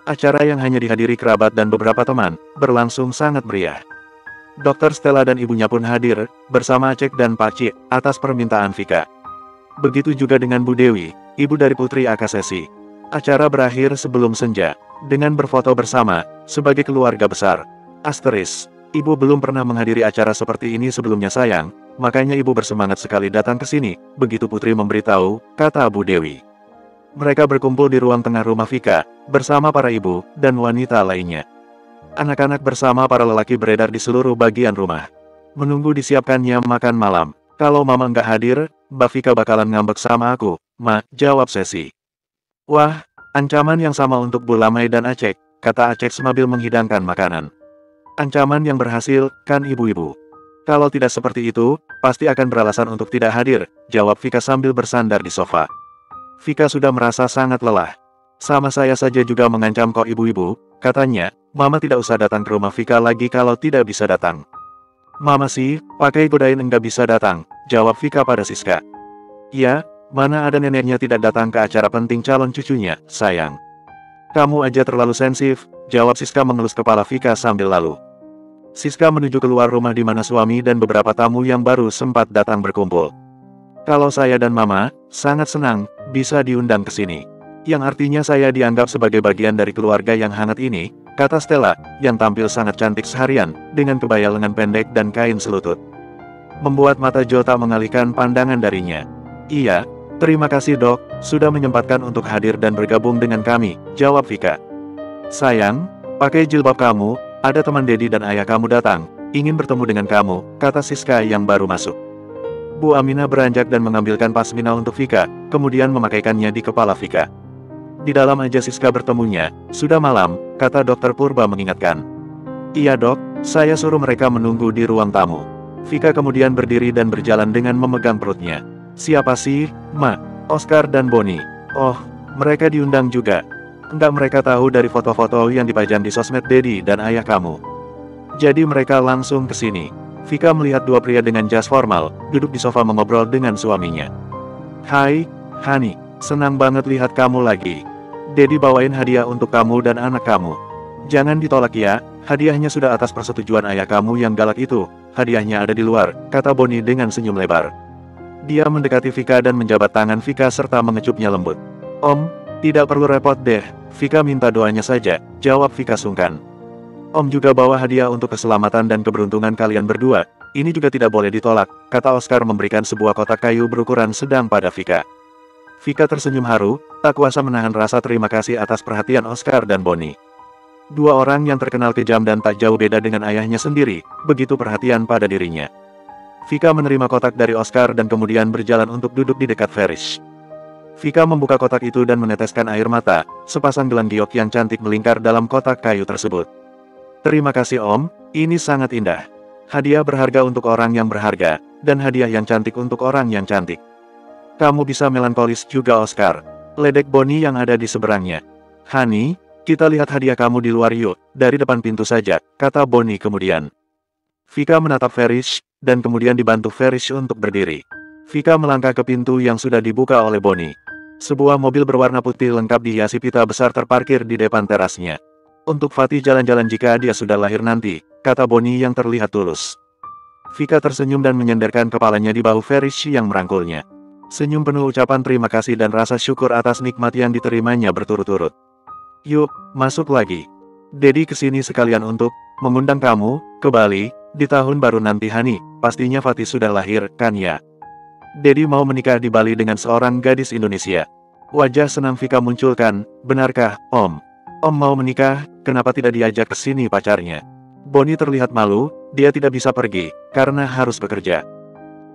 Acara yang hanya dihadiri kerabat dan beberapa teman, berlangsung sangat meriah. Dr. Stella dan ibunya pun hadir, bersama Acek dan Pak Cik, atas permintaan Vika. Begitu juga dengan Bu Dewi, ibu dari Putri Akasesi. Acara berakhir sebelum senja, dengan berfoto bersama, sebagai keluarga besar. Asteris, ibu belum pernah menghadiri acara seperti ini sebelumnya sayang, makanya ibu bersemangat sekali datang ke sini, begitu Putri memberitahu, kata Bu Dewi. Mereka berkumpul di ruang tengah rumah Vika, bersama para ibu, dan wanita lainnya. Anak-anak bersama para lelaki beredar di seluruh bagian rumah. Menunggu disiapkannya makan malam. Kalau mama nggak hadir, Mbak Vika bakalan ngambek sama aku, Ma, jawab Sesi. Wah, ancaman yang sama untuk Bu Lamai dan Acek, kata Acek sambil menghidangkan makanan. Ancaman yang berhasil, kan ibu-ibu. Kalau tidak seperti itu, pasti akan beralasan untuk tidak hadir, jawab Vika sambil bersandar di sofa. Vika sudah merasa sangat lelah. Sama saya saja juga mengancam kok ibu-ibu, katanya, Mama tidak usah datang ke rumah Vika lagi kalau tidak bisa datang. Mama sih, pakai godain enggak bisa datang, jawab Vika pada Siska. Iya, mana ada neneknya tidak datang ke acara penting calon cucunya, sayang. Kamu aja terlalu sensif, jawab Siska mengelus kepala Vika sambil lalu. Siska menuju keluar rumah di mana suami dan beberapa tamu yang baru sempat datang berkumpul. Kalau saya dan Mama, sangat senang, bisa diundang ke sini. Yang artinya saya dianggap sebagai bagian dari keluarga yang hangat ini, kata Stella, yang tampil sangat cantik seharian, dengan kebaya lengan pendek dan kain selutut. Membuat mata Joe tak mengalihkan pandangan darinya. Iya, terima kasih dok, sudah menyempatkan untuk hadir dan bergabung dengan kami, jawab Vika. Sayang, pakai jilbab kamu, ada teman Dedi dan ayah kamu datang, ingin bertemu dengan kamu, kata Siska yang baru masuk. Bu Amina beranjak dan mengambilkan pasmina untuk Vika, kemudian memakaikannya di kepala Vika. Di dalam aja Siska bertemunya, sudah malam, kata Dokter Purba mengingatkan. Iya dok, saya suruh mereka menunggu di ruang tamu. Vika kemudian berdiri dan berjalan dengan memegang perutnya. Siapa sih, Ma? Oscar dan Bonnie. Oh, mereka diundang juga. Enggak, mereka tahu dari foto-foto yang dipajang di sosmed Dedi dan ayah kamu. Jadi mereka langsung ke sini. Vika melihat dua pria dengan jas formal, duduk di sofa mengobrol dengan suaminya. Hai, Hani, senang banget lihat kamu lagi. Dedi bawain hadiah untuk kamu dan anak kamu. Jangan ditolak ya, hadiahnya sudah atas persetujuan ayah kamu yang galak itu, hadiahnya ada di luar, kata Bonnie dengan senyum lebar. Dia mendekati Vika dan menjabat tangan Vika serta mengecupnya lembut. Om, tidak perlu repot deh, Vika minta doanya saja, jawab Vika sungkan. Om juga bawa hadiah untuk keselamatan dan keberuntungan kalian berdua, ini juga tidak boleh ditolak, kata Oscar memberikan sebuah kotak kayu berukuran sedang pada Vika. Vika tersenyum haru, tak kuasa menahan rasa terima kasih atas perhatian Oscar dan Bonnie. Dua orang yang terkenal kejam dan tak jauh beda dengan ayahnya sendiri, begitu perhatian pada dirinya. Vika menerima kotak dari Oscar dan kemudian berjalan untuk duduk di dekat Farish. Vika membuka kotak itu dan meneteskan air mata, sepasang gelang giok yang cantik melingkar dalam kotak kayu tersebut. Terima kasih Om, ini sangat indah. Hadiah berharga untuk orang yang berharga, dan hadiah yang cantik untuk orang yang cantik. Kamu bisa melankolis juga Oscar. Ledek Bonnie yang ada di seberangnya. Hani, kita lihat hadiah kamu di luar yuk, dari depan pintu saja, kata Bonnie kemudian. Vika menatap Farish, dan kemudian dibantu Farish untuk berdiri. Vika melangkah ke pintu yang sudah dibuka oleh Bonnie. Sebuah mobil berwarna putih lengkap dihiasi pita besar terparkir di depan terasnya. Untuk Fatih jalan-jalan jika dia sudah lahir nanti, kata Bonnie yang terlihat tulus. Vika tersenyum dan menyenderkan kepalanya di bahu Farish yang merangkulnya. Senyum penuh ucapan terima kasih dan rasa syukur atas nikmat yang diterimanya berturut-turut. Yuk, masuk lagi. Dedi kesini sekalian untuk mengundang kamu ke Bali di tahun baru nanti Hani, pastinya Fatih sudah lahir, kan ya? Dedi mau menikah di Bali dengan seorang gadis Indonesia. Wajah senang Vika munculkan, benarkah, Om? Om mau menikah, kenapa tidak diajak ke sini pacarnya? Bonnie terlihat malu, dia tidak bisa pergi, karena harus bekerja.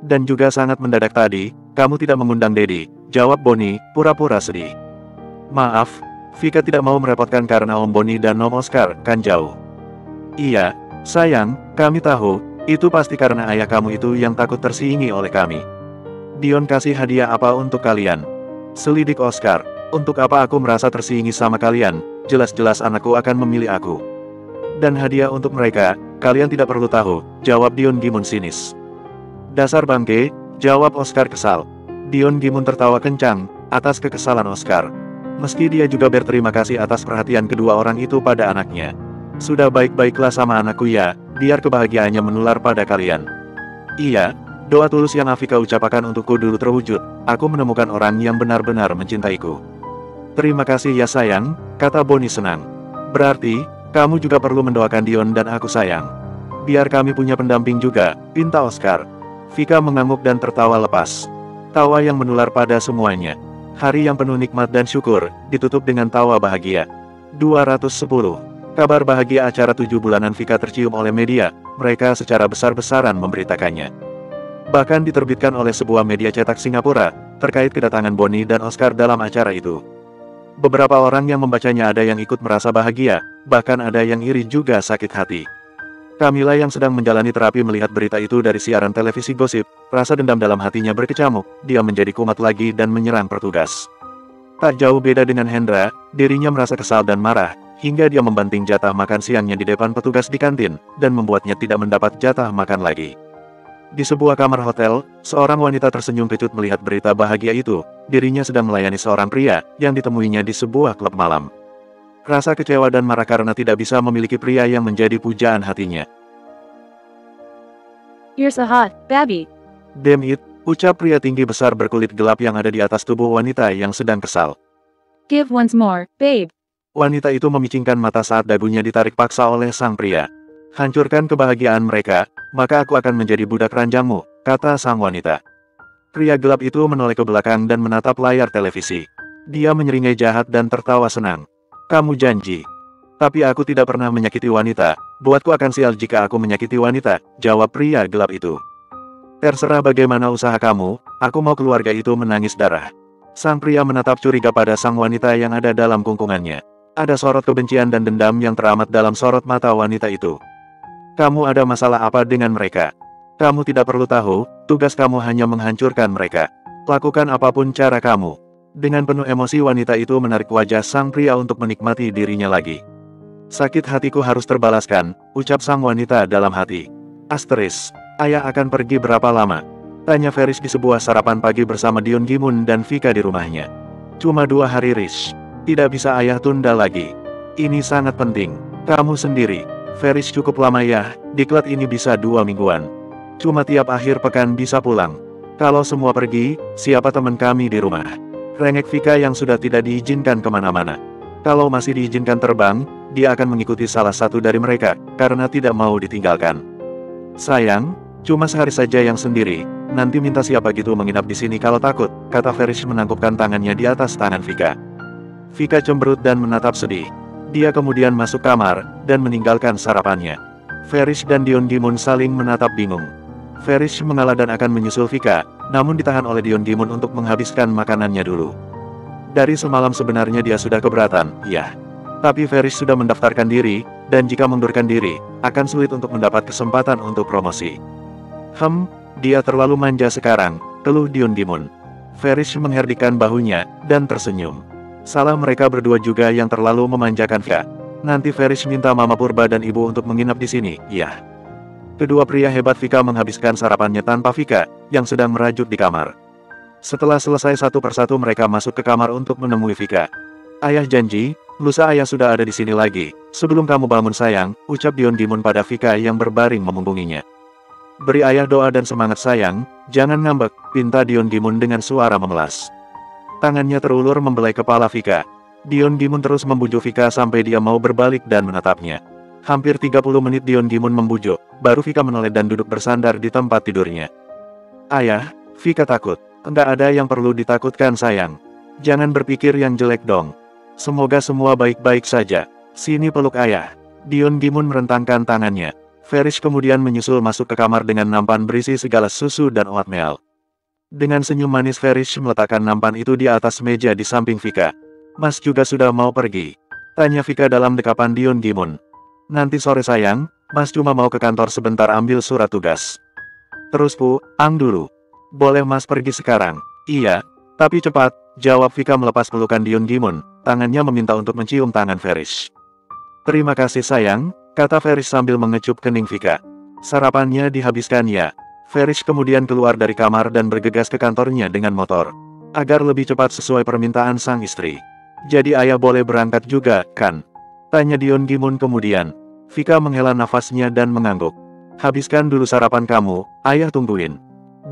Dan juga sangat mendadak tadi, kamu tidak mengundang Dedi, jawab Bonnie, pura-pura sedih. Maaf, Vika tidak mau merepotkan karena Om Bonnie dan Om Oscar, kan jauh. Iya, sayang, kami tahu, itu pasti karena ayah kamu itu yang takut tersingi oleh kami. Dion kasih hadiah apa untuk kalian? Selidik Oscar, untuk apa aku merasa tersingi sama kalian? Jelas-jelas anakku akan memilih aku. Dan hadiah untuk mereka, kalian tidak perlu tahu, jawab Dion Gimun sinis. Dasar bangke, jawab Oscar kesal. Dion Gimun tertawa kencang, atas kekesalan Oscar. Meski dia juga berterima kasih atas perhatian kedua orang itu pada anaknya. Sudah baik-baiklah sama anakku ya, biar kebahagiaannya menular pada kalian. Iya, doa tulus yang Afika ucapkan untukku dulu terwujud, aku menemukan orang yang benar-benar mencintaiku. Terima kasih ya sayang, kata Bonnie senang. Berarti, kamu juga perlu mendoakan Dion dan aku sayang. Biar kami punya pendamping juga, pinta Oscar. Vika mengangguk dan tertawa lepas. Tawa yang menular pada semuanya. Hari yang penuh nikmat dan syukur, ditutup dengan tawa bahagia. 210. Kabar bahagia acara 7 bulanan Vika tercium oleh media, mereka secara besar-besaran memberitakannya. Bahkan diterbitkan oleh sebuah media cetak Singapura, terkait kedatangan Bonnie dan Oscar dalam acara itu. Beberapa orang yang membacanya ada yang ikut merasa bahagia, bahkan ada yang iri juga sakit hati. Camilla yang sedang menjalani terapi melihat berita itu dari siaran televisi gosip, rasa dendam dalam hatinya berkecamuk, dia menjadi kumat lagi dan menyerang petugas. Tak jauh beda dengan Hendra, dirinya merasa kesal dan marah, hingga dia membanting jatah makan siangnya di depan petugas di kantin, dan membuatnya tidak mendapat jatah makan lagi. Di sebuah kamar hotel, seorang wanita tersenyum kecut melihat berita bahagia itu, dirinya sedang melayani seorang pria, yang ditemuinya di sebuah klub malam. Rasa kecewa dan marah karena tidak bisa memiliki pria yang menjadi pujaan hatinya. You're so hot, baby. Damn it, ucap pria tinggi besar berkulit gelap yang ada di atas tubuh wanita yang sedang kesal. Give once more, babe. Wanita itu memicingkan mata saat dagunya ditarik paksa oleh sang pria. Hancurkan kebahagiaan mereka, maka aku akan menjadi budak ranjangmu, kata sang wanita. Pria gelap itu menoleh ke belakang dan menatap layar televisi. Dia menyeringai jahat dan tertawa senang. Kamu janji. Tapi aku tidak pernah menyakiti wanita, buatku akan sial jika aku menyakiti wanita, jawab pria gelap itu. Terserah bagaimana usaha kamu, aku mau keluarga itu menangis darah. Sang pria menatap curiga pada sang wanita yang ada dalam kungkungannya. Ada sorot kebencian dan dendam yang teramat dalam sorot mata wanita itu. Kamu ada masalah apa dengan mereka? Kamu tidak perlu tahu, tugas kamu hanya menghancurkan mereka. Lakukan apapun cara kamu. Dengan penuh emosi wanita itu menarik wajah sang pria untuk menikmati dirinya lagi. Sakit hatiku harus terbalaskan, ucap sang wanita dalam hati. Asteris, ayah akan pergi berapa lama? Tanya Feris di sebuah sarapan pagi bersama Dion Gimun dan Vika di rumahnya. Cuma 2 hari Rish. Tidak bisa ayah tunda lagi. Ini sangat penting. Kamu sendiri. Feris cukup lama ya, diklat ini bisa 2 mingguan. Cuma tiap akhir pekan bisa pulang. Kalau semua pergi, siapa teman kami di rumah? Rengek Vika yang sudah tidak diizinkan kemana-mana. Kalau masih diizinkan terbang, dia akan mengikuti salah satu dari mereka, karena tidak mau ditinggalkan. Sayang, cuma sehari saja yang sendiri, nanti minta siapa gitu menginap di sini kalau takut, kata Feris menangkupkan tangannya di atas tangan Vika. Vika cemberut dan menatap sedih. Dia kemudian masuk kamar, dan meninggalkan sarapannya. Feris dan Dion Gimun saling menatap bingung. Feris mengalah dan akan menyusul Vika, namun ditahan oleh Dion Gimun untuk menghabiskan makanannya dulu. Dari semalam sebenarnya dia sudah keberatan, ya. Tapi Feris sudah mendaftarkan diri, dan jika mundurkan diri, akan sulit untuk mendapat kesempatan untuk promosi. Dia terlalu manja sekarang, keluh Dion Gimun. Feris mengherdikan bahunya, dan tersenyum. Salah mereka berdua juga yang terlalu memanjakan Vika. Nanti Feris minta Mama Purba dan Ibu untuk menginap di sini, ya. Kedua pria hebat Vika menghabiskan sarapannya tanpa Vika, yang sedang merajut di kamar. Setelah selesai satu persatu mereka masuk ke kamar untuk menemui Vika. Ayah janji, lusa ayah sudah ada di sini lagi. Sebelum kamu bangun sayang, ucap Dion Gimun pada Vika yang berbaring memunggunginya. Beri ayah doa dan semangat sayang, jangan ngambek, pinta Dion Gimun dengan suara memelas. Tangannya terulur membelai kepala Vika. Dion Gimun terus membujuk Vika sampai dia mau berbalik dan menatapnya. Hampir 30 menit Dion Gimun membujuk, baru Vika menoleh dan duduk bersandar di tempat tidurnya. Ayah, Vika takut. Enggak ada yang perlu ditakutkan sayang. Jangan berpikir yang jelek dong. Semoga semua baik-baik saja. Sini peluk ayah. Dion Gimun merentangkan tangannya. Feris kemudian menyusul masuk ke kamar dengan nampan berisi segala susu dan oatmeal. Dengan senyum manis Feris meletakkan nampan itu di atas meja di samping Vika. Mas juga sudah mau pergi? Tanya Vika dalam dekapan Dion Gimun. Nanti sore sayang, Mas cuma mau ke kantor sebentar ambil surat tugas. Terus Ang dulu. Boleh Mas pergi sekarang? Iya, tapi cepat, jawab Vika melepas pelukan Dion Gimun, tangannya meminta untuk mencium tangan Feris. Terima kasih sayang, kata Feris sambil mengecup kening Vika. Sarapannya dihabiskan ya. Feris kemudian keluar dari kamar dan bergegas ke kantornya dengan motor. Agar lebih cepat sesuai permintaan sang istri. Jadi ayah boleh berangkat juga, kan? Tanya Dion Gimun kemudian. Vika menghela nafasnya dan mengangguk. Habiskan dulu sarapan kamu, ayah tungguin.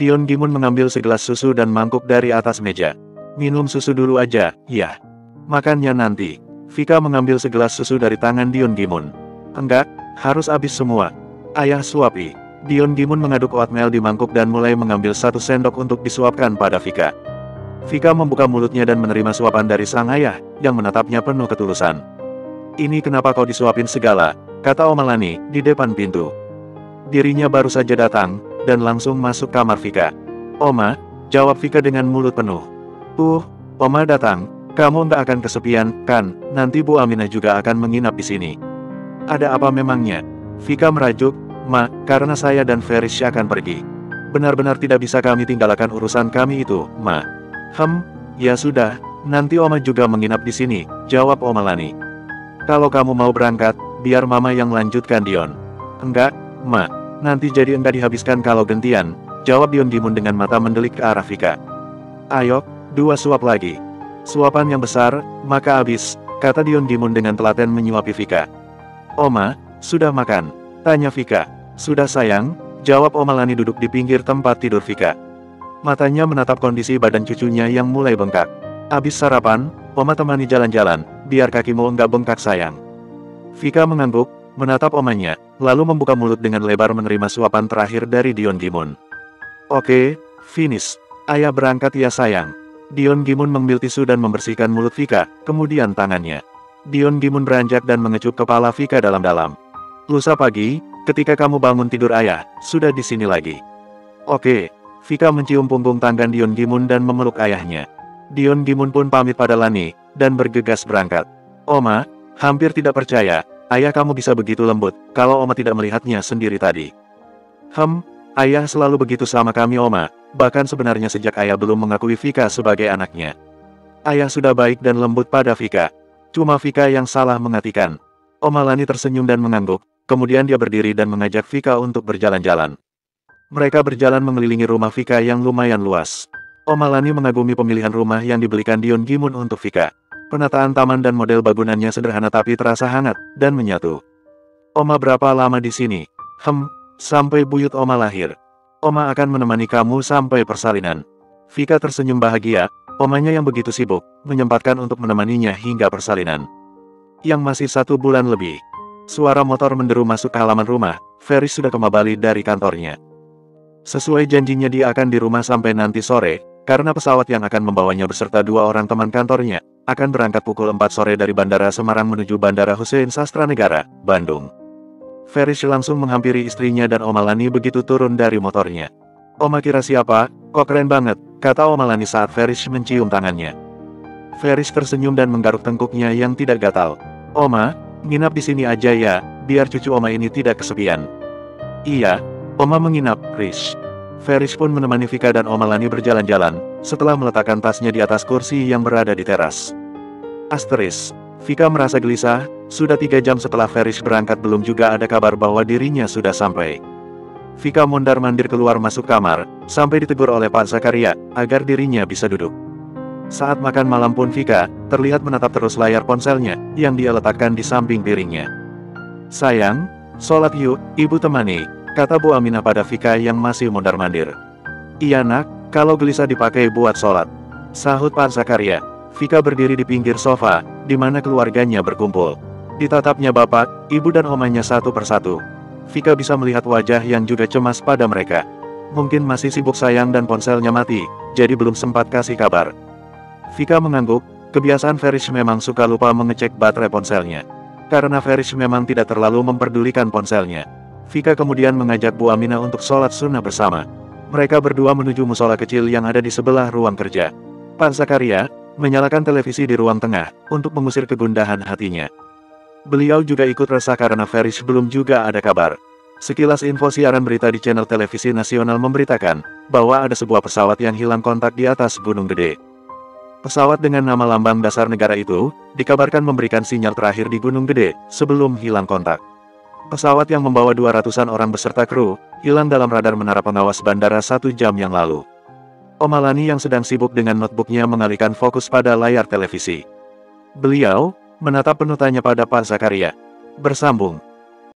Dion Gimun mengambil segelas susu dan mangkuk dari atas meja. Minum susu dulu aja, ya. Makannya nanti. Vika mengambil segelas susu dari tangan Dion Gimun. Enggak, harus habis semua. Ayah suapi. Dion Gimun mengaduk oatmeal di mangkuk dan mulai mengambil 1 sendok untuk disuapkan pada Vika. Vika membuka mulutnya dan menerima suapan dari sang ayah, yang menatapnya penuh ketulusan. Ini kenapa kau disuapin segala, kata Oma Lani, di depan pintu. Dirinya baru saja datang, dan langsung masuk kamar Vika. Oma, jawab Vika dengan mulut penuh. Oma datang, kamu nggak akan kesepian, kan, nanti Bu Aminah juga akan menginap di sini. Ada apa memangnya? Vika merajuk, Ma, karena saya dan Feris akan pergi. Benar-benar tidak bisa kami tinggalkan urusan kami itu, Ma. Ya sudah, nanti Oma juga menginap di sini, jawab Oma Lani. Kalau kamu mau berangkat, biar Mama yang lanjutkan Dion. Enggak, Ma, nanti jadi enggak dihabiskan kalau gantian, jawab Dion Gimun dengan mata mendelik ke arah Vika. Ayo, 2 suap lagi. Suapan yang besar, maka habis, kata Dion Gimun dengan telaten menyuapi Vika. Oma, sudah makan? Tanya Vika. Sudah sayang, jawab Oma Lani duduk di pinggir tempat tidur Vika. Matanya menatap kondisi badan cucunya yang mulai bengkak. Abis sarapan, Oma temani jalan-jalan, biar kakimu enggak bengkak sayang. Vika mengangguk, menatap omanya, lalu membuka mulut dengan lebar menerima suapan terakhir dari Dion Gimun. Oke, finish. Ayah berangkat ya sayang. Dion Gimun mengambil tisu dan membersihkan mulut Vika, kemudian tangannya. Dion Gimun beranjak dan mengecup kepala Vika dalam-dalam. Lusa pagi, ketika kamu bangun tidur ayah, sudah di sini lagi. Oke. Vika mencium punggung tangan Dion Gimun dan memeluk ayahnya. Dion Gimun pun pamit pada Lani, dan bergegas berangkat. Oma, hampir tidak percaya, ayah kamu bisa begitu lembut, kalau Oma tidak melihatnya sendiri tadi. Ayah selalu begitu sama kami Oma, bahkan sebenarnya sejak ayah belum mengakui Vika sebagai anaknya. Ayah sudah baik dan lembut pada Vika. Cuma Vika yang salah menghatikan. Oma Lani tersenyum dan mengangguk, kemudian dia berdiri dan mengajak Vika untuk berjalan-jalan. Mereka berjalan mengelilingi rumah Vika yang lumayan luas. Oma Lani mengagumi pemilihan rumah yang dibelikan Dion Gimun untuk Vika. Penataan taman dan model bangunannya sederhana tapi terasa hangat dan menyatu. Oma berapa lama di sini? Sampai buyut Oma lahir. Oma akan menemani kamu sampai persalinan. Vika tersenyum bahagia, omanya yang begitu sibuk, menyempatkan untuk menemaninya hingga persalinan. Yang masih 1 bulan lebih. Suara motor menderu masuk ke halaman rumah, Ferris sudah kembali dari kantornya. Sesuai janjinya dia akan di rumah sampai nanti sore, karena pesawat yang akan membawanya beserta 2 orang teman kantornya, akan berangkat pukul 4 sore dari Bandara Semarang menuju Bandara Hussein Sastranegara, Bandung. Ferris langsung menghampiri istrinya dan Oma Lani begitu turun dari motornya. Oma kira siapa? Kok keren banget, kata Oma Lani saat Ferris mencium tangannya. Ferris tersenyum dan menggaruk tengkuknya yang tidak gatal. Oma, nginap di sini aja ya, biar cucu Oma ini tidak kesepian. Iya, Oma menginap, Chris. Ferris pun menemani Vika dan Oma Lani berjalan-jalan, setelah meletakkan tasnya di atas kursi yang berada di teras. Asteris. Vika merasa gelisah, sudah 3 jam setelah Ferris berangkat belum juga ada kabar bahwa dirinya sudah sampai. Vika mondar-mandir keluar masuk kamar, sampai ditegur oleh Pak Zakaria, agar dirinya bisa duduk. Saat makan malam pun Vika, terlihat menatap terus layar ponselnya, yang dia letakkan di samping piringnya. Sayang, sholat yuk, ibu temani, kata Bu Aminah pada Vika yang masih mondar-mandir. Iya nak, kalau gelisah dipakai buat sholat, sahut Pak Zakaria. Vika berdiri di pinggir sofa, di mana keluarganya berkumpul. Ditatapnya bapak, ibu dan omanya satu persatu. Vika bisa melihat wajah yang juga cemas pada mereka. Mungkin masih sibuk sayang dan ponselnya mati, jadi belum sempat kasih kabar. Vika mengangguk, kebiasaan Ferris memang suka lupa mengecek baterai ponselnya. Karena Ferris memang tidak terlalu memperdulikan ponselnya. Vika kemudian mengajak Bu Aminah untuk sholat sunnah bersama. Mereka berdua menuju musola kecil yang ada di sebelah ruang kerja. Pak Zakaria menyalakan televisi di ruang tengah, untuk mengusir kegundahan hatinya. Beliau juga ikut resah karena Ferris belum juga ada kabar. Sekilas info siaran berita di channel televisi nasional memberitakan, bahwa ada sebuah pesawat yang hilang kontak di atas Gunung Gede. Pesawat dengan nama lambang dasar negara itu, dikabarkan memberikan sinyal terakhir di Gunung Gede, sebelum hilang kontak. Pesawat yang membawa 200-an orang beserta kru, hilang dalam radar menara pengawas bandara 1 jam yang lalu. Oma Lani yang sedang sibuk dengan notebooknya mengalihkan fokus pada layar televisi. Beliau menatap penuh tanya pada Pak Zakaria. Bersambung.